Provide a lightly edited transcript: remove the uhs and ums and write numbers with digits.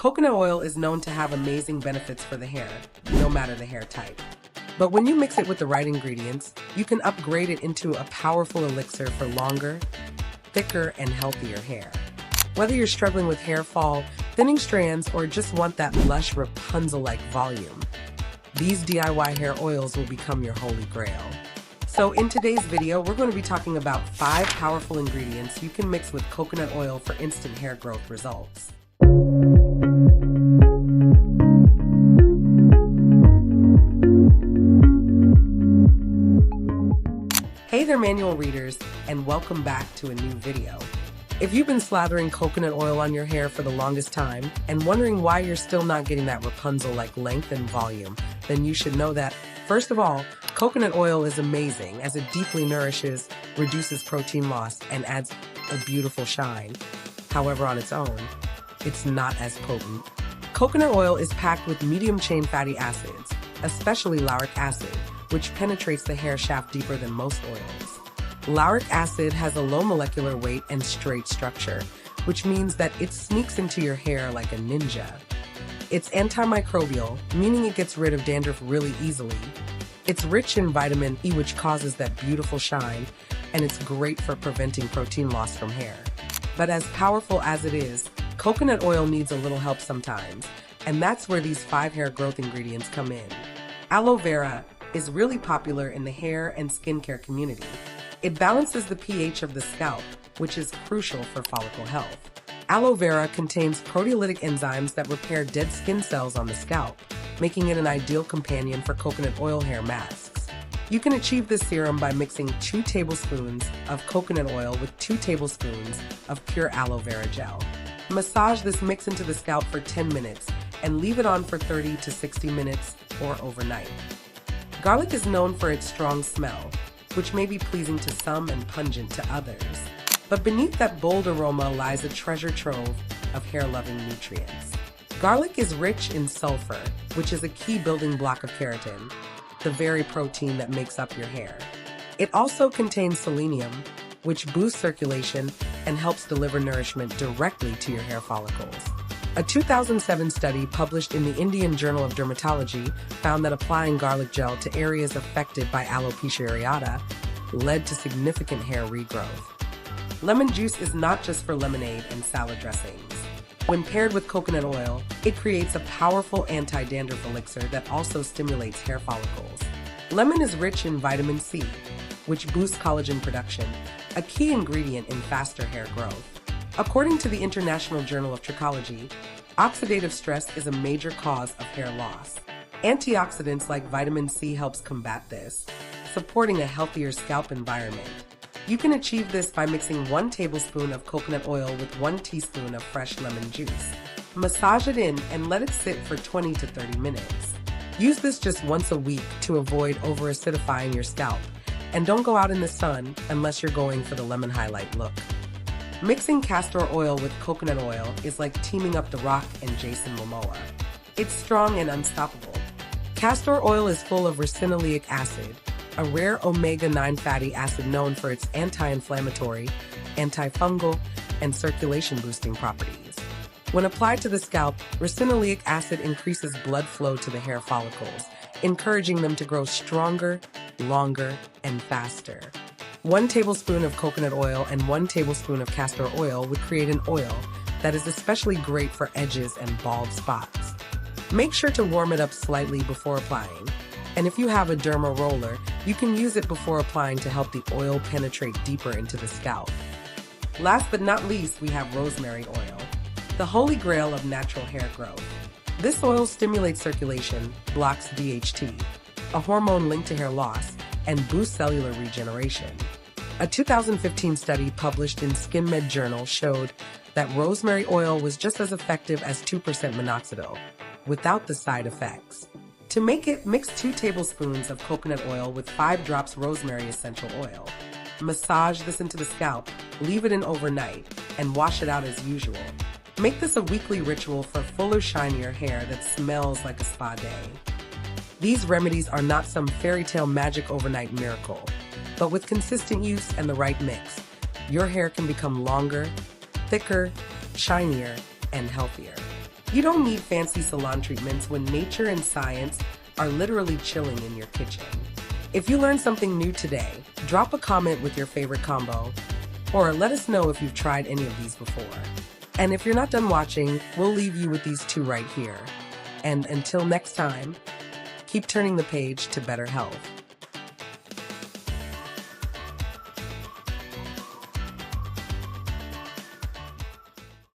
Coconut oil is known to have amazing benefits for the hair, no matter the hair type. But when you mix it with the right ingredients, you can upgrade it into a powerful elixir for longer, thicker, and healthier hair. Whether you're struggling with hair fall, thinning strands, or just want that lush Rapunzel-like volume, these DIY hair oils will become your holy grail. So in today's video, we're going to be talking about 5 powerful ingredients you can mix with coconut oil for instant hair growth results. Hey there, manual readers, and welcome back to a new video. If you've been slathering coconut oil on your hair for the longest time and wondering why you're still not getting that Rapunzel-like length and volume, then you should know that, first of all, coconut oil is amazing as it deeply nourishes, reduces protein loss, and adds a beautiful shine. However, on its own, it's not as potent. Coconut oil is packed with medium-chain fatty acids, especially lauric acid, which penetrates the hair shaft deeper than most oils. Lauric acid has a low molecular weight and straight structure, which means that it sneaks into your hair like a ninja. It's antimicrobial, meaning it gets rid of dandruff really easily. It's rich in vitamin E, which causes that beautiful shine, and it's great for preventing protein loss from hair. But as powerful as it is, coconut oil needs a little help sometimes, and that's where these 5 hair growth ingredients come in. Aloe Vera is really popular in the hair and skincare community. It balances the pH of the scalp, which is crucial for follicle health. Aloe vera contains proteolytic enzymes that repair dead skin cells on the scalp, making it an ideal companion for coconut oil hair masks. You can achieve this serum by mixing 2 tablespoons of coconut oil with 2 tablespoons of pure aloe vera gel. Massage this mix into the scalp for 10 minutes and leave it on for 30 to 60 minutes or overnight. Garlic is known for its strong smell, which may be pleasing to some and pungent to others. But beneath that bold aroma lies a treasure trove of hair-loving nutrients. Garlic is rich in sulfur, which is a key building block of keratin, the very protein that makes up your hair. It also contains selenium, which boosts circulation and helps deliver nourishment directly to your hair follicles. A 2007 study published in the Indian Journal of Dermatology found that applying garlic gel to areas affected by alopecia areata led to significant hair regrowth. Lemon juice is not just for lemonade and salad dressings. When paired with coconut oil, it creates a powerful anti-dandruff elixir that also stimulates hair follicles. Lemon is rich in vitamin C, which boosts collagen production, a key ingredient in faster hair growth. According to the International Journal of Trichology, oxidative stress is a major cause of hair loss. Antioxidants like vitamin C helps combat this, supporting a healthier scalp environment. You can achieve this by mixing 1 tablespoon of coconut oil with 1 teaspoon of fresh lemon juice. Massage it in and let it sit for 20 to 30 minutes. Use this just once a week to avoid over-acidifying your scalp, and don't go out in the sun unless you're going for the lemon highlight look. Mixing castor oil with coconut oil is like teaming up The Rock and Jason Momoa. It's strong and unstoppable. Castor oil is full of ricinoleic acid, a rare omega-9 fatty acid known for its anti-inflammatory, antifungal, and circulation-boosting properties. When applied to the scalp, ricinoleic acid increases blood flow to the hair follicles, encouraging them to grow stronger, longer, and faster. 1 tablespoon of coconut oil and 1 tablespoon of castor oil would create an oil that is especially great for edges and bald spots. Make sure to warm it up slightly before applying, and if you have a derma roller, you can use it before applying to help the oil penetrate deeper into the scalp. Last but not least, we have rosemary oil, the holy grail of natural hair growth. This oil stimulates circulation, blocks DHT, a hormone linked to hair loss, and boosts cellular regeneration. A 2015 study published in SkinMed Journal showed that rosemary oil was just as effective as 2% minoxidil, without the side effects. To make it, mix 2 tablespoons of coconut oil with 5 drops rosemary essential oil. Massage this into the scalp, leave it in overnight, and wash it out as usual. Make this a weekly ritual for fuller, shinier hair that smells like a spa day. These remedies are not some fairy tale magic overnight miracle, but with consistent use and the right mix, your hair can become longer, thicker, shinier, and healthier. You don't need fancy salon treatments when nature and science are literally chilling in your kitchen. If you learned something new today, drop a comment with your favorite combo, or let us know if you've tried any of these before. And if you're not done watching, we'll leave you with these two right here. And until next time, keep turning the page to better health.